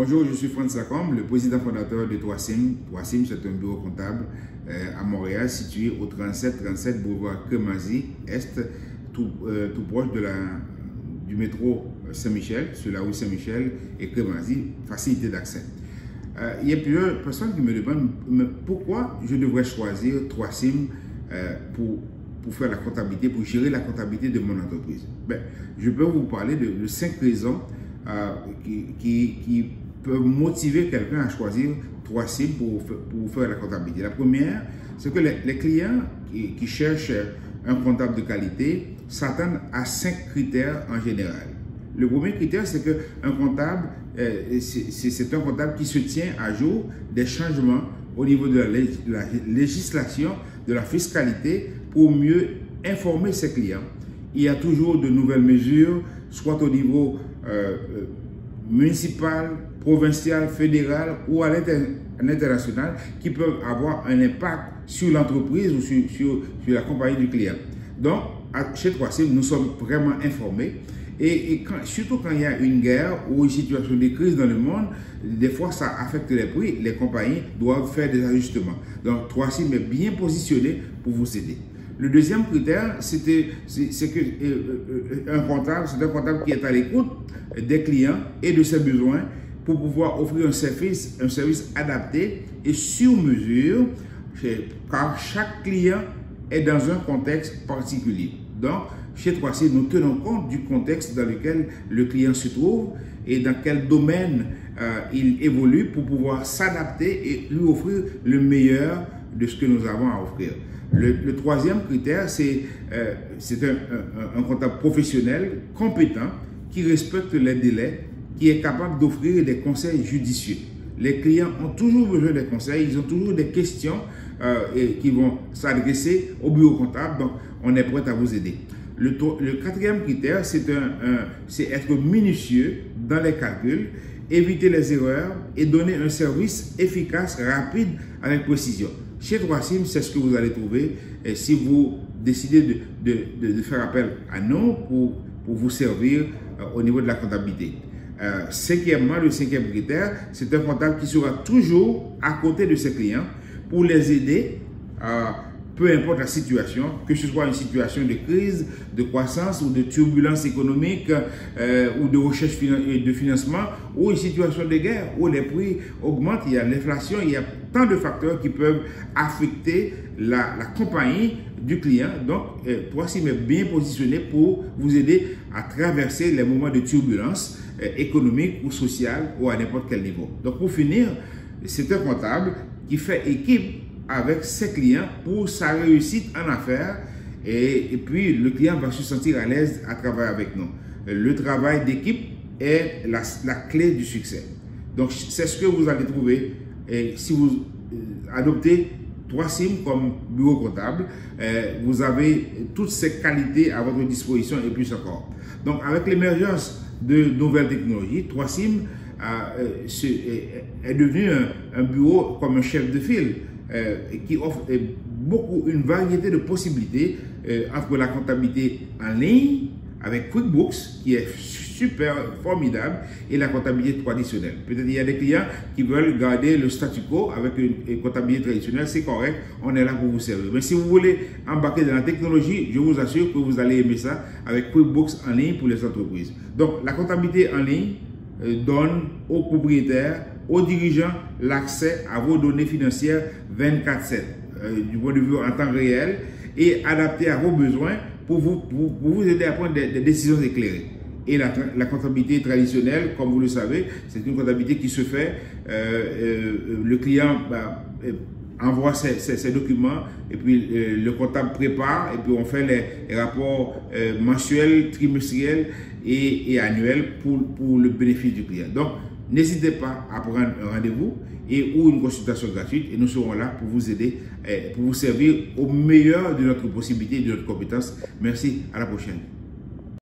Bonjour, je suis Franz Lacombe, le président fondateur de 3SIM. 3SIM, c'est un bureau comptable à Montréal, situé au 3737 boulevard Crémazie Est, tout proche du métro Saint-Michel, sur la rue Saint-Michel et Crémazie, facilité d'accès. Il y a plusieurs personnes qui me demandent pourquoi je devrais choisir 3SIM pour faire la comptabilité, pour gérer la comptabilité de mon entreprise. Je peux vous parler de 5 raisons qui peuvent motiver quelqu'un à choisir 3SIM pour faire la comptabilité. La première, c'est que les clients qui cherchent un comptable de qualité s'attendent à 5 critères en général. Le premier critère, c'est qu'un comptable, c'est un comptable qui se tient à jour des changements au niveau de la législation, de la fiscalité, pour mieux informer ses clients. Il y a toujours de nouvelles mesures, soit au niveau municipal, provincial, fédéral ou à l'international, qui peuvent avoir un impact sur l'entreprise ou sur la compagnie du client. Donc, chez 3SIM, nous sommes vraiment informés. Et surtout quand il y a une guerre ou une situation de crise dans le monde, des fois ça affecte les prix, les compagnies doivent faire des ajustements. Donc 3SIM est bien positionné pour vous aider. Le deuxième critère, c'est qu'un comptable, c'est un comptable qui est à l'écoute des clients et de ses besoins pour pouvoir offrir un service adapté et sur mesure, car chaque client est dans un contexte particulier. Donc, chez 3SIM, nous tenons compte du contexte dans lequel le client se trouve et dans quel domaine il évolue pour pouvoir s'adapter et lui offrir le meilleur de ce que nous avons à offrir. Le troisième critère, c'est un comptable professionnel, compétent, qui respecte les délais, qui est capable d'offrir des conseils judicieux. Les clients ont toujours besoin des conseils, ils ont toujours des questions qui vont s'adresser au bureau comptable, donc on est prêt à vous aider. Le quatrième critère, c'est être minutieux dans les calculs, éviter les erreurs et donner un service efficace, rapide, avec précision. Chez 3SIM, c'est ce que vous allez trouver si vous décidez de faire appel à nous pour vous servir au niveau de la comptabilité. Cinquièmement, le cinquième critère, c'est un comptable qui sera toujours à côté de ses clients pour les aider peu importe la situation, que ce soit une situation de crise, de croissance ou de turbulence économique ou de recherche de financement ou une situation de guerre où les prix augmentent, il y a l'inflation, il y a tant de facteurs qui peuvent affecter la compagnie du client. Donc, 3SIM est bien positionné pour vous aider à traverser les moments de turbulence économique ou sociale ou à n'importe quel niveau. Donc, pour finir, c'est un comptable qui fait équipe avec ses clients pour sa réussite en affaires et puis le client va se sentir à l'aise à travailler avec nous. Le travail d'équipe est la clé du succès. Donc c'est ce que vous allez trouver si vous adoptez 3SIM comme bureau comptable. Vous avez toutes ces qualités à votre disposition et plus encore. Donc avec l'émergence de nouvelles technologies, 3SIM est devenu un bureau comme un chef de file qui offre une variété de possibilités entre la comptabilité en ligne avec QuickBooks qui est super formidable et la comptabilité traditionnelle. Peut-être il y a des clients qui veulent garder le statu quo avec une comptabilité traditionnelle, c'est correct, on est là pour vous servir. Mais si vous voulez embarquer dans la technologie, je vous assure que vous allez aimer ça avec QuickBooks en ligne pour les entreprises. Donc la comptabilité en ligne donne aux propriétaires, aux dirigeants, l'accès à vos données financières 24/7, du point de vue en temps réel et adapté à vos besoins pour vous aider à prendre des décisions éclairées. Et la comptabilité traditionnelle, comme vous le savez, c'est une comptabilité qui se fait, le client envoie ses documents et puis le comptable prépare et puis on fait les rapports mensuels, trimestriels et annuels pour le bénéfice du client. Donc, n'hésitez pas à prendre un rendez-vous ou une consultation gratuite et nous serons là pour vous aider, pour vous servir au meilleur de notre possibilité et de notre compétence. Merci, à la prochaine.